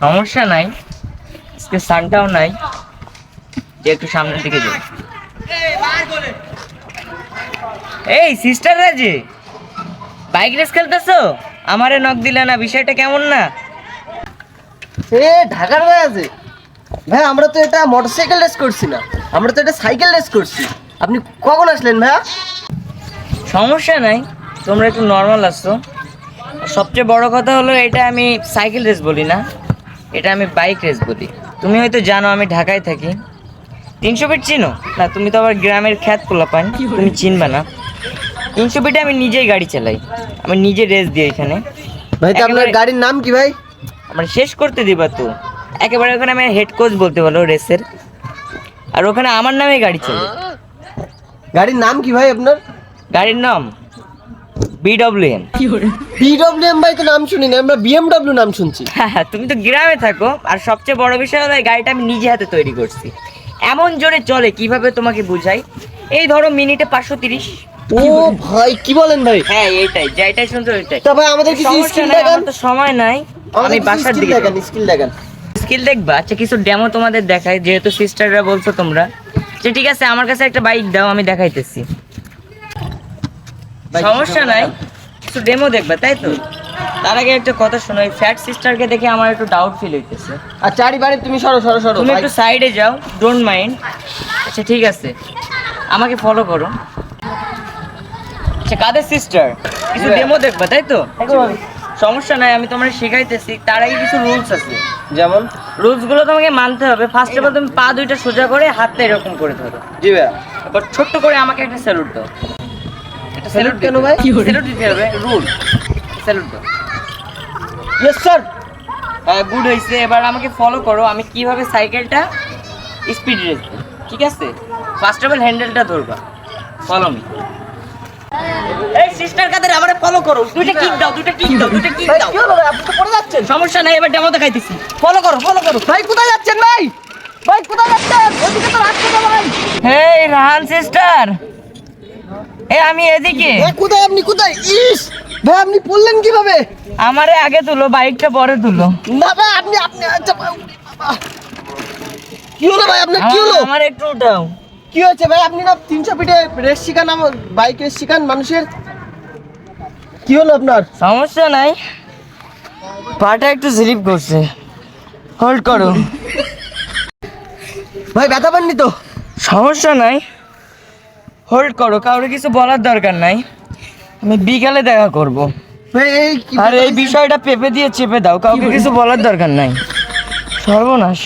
সমস্যা নাই, আজকে সানটাও নাই, যে একটু সামনের দিকে যাই। এই সিস্টাররা যে বাইক রেস খেলতেছো, আমারে নক দিলে না, বিষয়টা কেমন না? এ ঢাকার ভাই আছে ভাই, আমরা তো এটা মোটরসাইকেল রেস করছি না, আমরা তো এটা সাইকেল রেস করছি। আপনি কখন আসলেন ভাইয়া? সমস্যা নাই, তোমরা একটু নর্মাল আসছো। সবচেয়ে বড় কথা হলো এটা আমি সাইকেল রেস বলি না, এটা আমি বাইক রেস বলি। তুমি হয়তো জানো আমি ঢাকায় থাকি। 300 ফিট চিনো না? তুমি তো আবার গ্রামের খ্যাত পোলাপান, তুমি চিনবা না। 300 ফিটে আমি নিজেই গাড়ি চালাই, আমি নিজে রেস দিই এখানে। ভাই তো আপনার একেবারে- গাড়ির নাম কি ভাই? আমার শেষ করতে দিবা তো? একেবারে ওখানে আমি হেড কোচ বলতে বলো রেসের, আর ওখানে আমার নামে গাড়ি চলে। গাড়ির নাম কি ভাই আপনার? গাড়ির নাম BWM। বিডব্লিউএম ভাই তো নাম শুনি না, আমরা বিএমডব্লিউ নাম শুনছি। হ্যাঁ, তুমি তো গ্রামে থাকো। আর সবচেয়ে বড় বিষয় হলো এই গাড়িটা আমি নিজে হাতে তৈরি করছি। এমন জোরে চলে কিভাবে তোমাকে বুঝাই। এই ধরো মিনিটে 530। ও ভাই কি বলেন ভাই? হ্যাঁ এইটাই, যেটাই শুনছো ওইটাই। তা ভাই আমাদের কিছু সমস্যা স্কিল নাই, দেখান। আমার তো সময় নাই, আমি বাসার দিকে দেখান, স্কিল দেখান। স্কিল দেখবা? আচ্ছা কিছু ডেমো তোমাদের দেখাই, যেহেতু সিস্টাররা বলছো তোমরা। যে ঠিক আছে, আমার কাছে একটা বাইক দাও, আমি দেখাইতেছি। সমস্যা নাই, কিছু ডেমো দেখবা তাই তো? তার আগে একটা কথা শোনো, এই ফ্যাট সিস্টারকে দেখে আমার একটু ডাউট ফিল হইতেছে। আর চারিবারে তুমি সরো সরো সরো তুমি ভাই। একটু সাইডে যাও, ডোন্ট মাইন্ড। আচ্ছা ঠিক আছে, আমাকে ফলো করো। আচ্ছা কাদের সিস্টার? কিছু ডেমো দেখবা তাই তো? সমস্যা নাই, আমি তোমার শেখাইতেছি। তার আগে কিছু রুলস আছে, যেমন? রুলস গুলো তোমাকে মানতে হবে। ফার্স্ট অফ অল তুমি পা দুইটা সোজা করে হাতটা এরকম করে ধরো। জি ভাইয়া। এবার ছোট্ট করে আমাকে একটা স্যালুট দাও। একটা Salute কেন ভাই? স্যালুট দিতে হবে, রুল। স্যালুট দাও। Yes sir. গুড হয়েছে। এবার আমাকে ফলো করো, আমি কিভাবে সাইকেলটা স্পিড রেস দিই। ঠিক আছে? ফার্স্ট অফ অল হ্যান্ডেলটা ধরবা। Follow me. এই সিস্টার কাদের আমারে ফলো করো। দুইটা কিক দাও, দুইটা কিক দাও, দুইটা কিক ভাই দাও। কি হলো ভাই, আপনি তো পড়ে যাচ্ছেন। সমস্যা নাই, এবার ডেমো দেখাইতেছি। ফলো করো, ফলো করো। ভাই কোথায় যাচ্ছেন ভাই? ভাই কোথায় যাচ্ছেন? ওদিকে তো রাস্তা না ভাই। হেই রাহান সিস্টার, এ আমি এদিকে। ভাই কোথায়, আপনি কোথায়? ইস ভাই আপনি পড়লেন কিভাবে? আমারে আগে তুলো, বাইকটা পরে তুলো। না ভাই আপনি আপনি আচ্ছা ভাই, বাবা। কি হলো ভাই, আপনার কি হলো? আমার একটু উঠাও। কি হয়েছে ভাই? আপনি না 300 ফিটে রেস শিখান, বাইক রেস শিখান মানুষের। কি হলো আপনার? সমস্যা নাই, পাটা একটু স্লিপ করছে, হোল্ড করো। ভাই ব্যথা পাননি তো? সমস্যা নাই, হোল্ড করো, কাউরে কিছু বলার দরকার নাই। আমি বিকালে দেখা করব। ভাই এই কি আর এই বিষয়টা পেপে দিয়ে চেপে দাও, কাউকে কিছু বলার দরকার নাই। সর্বনাশ।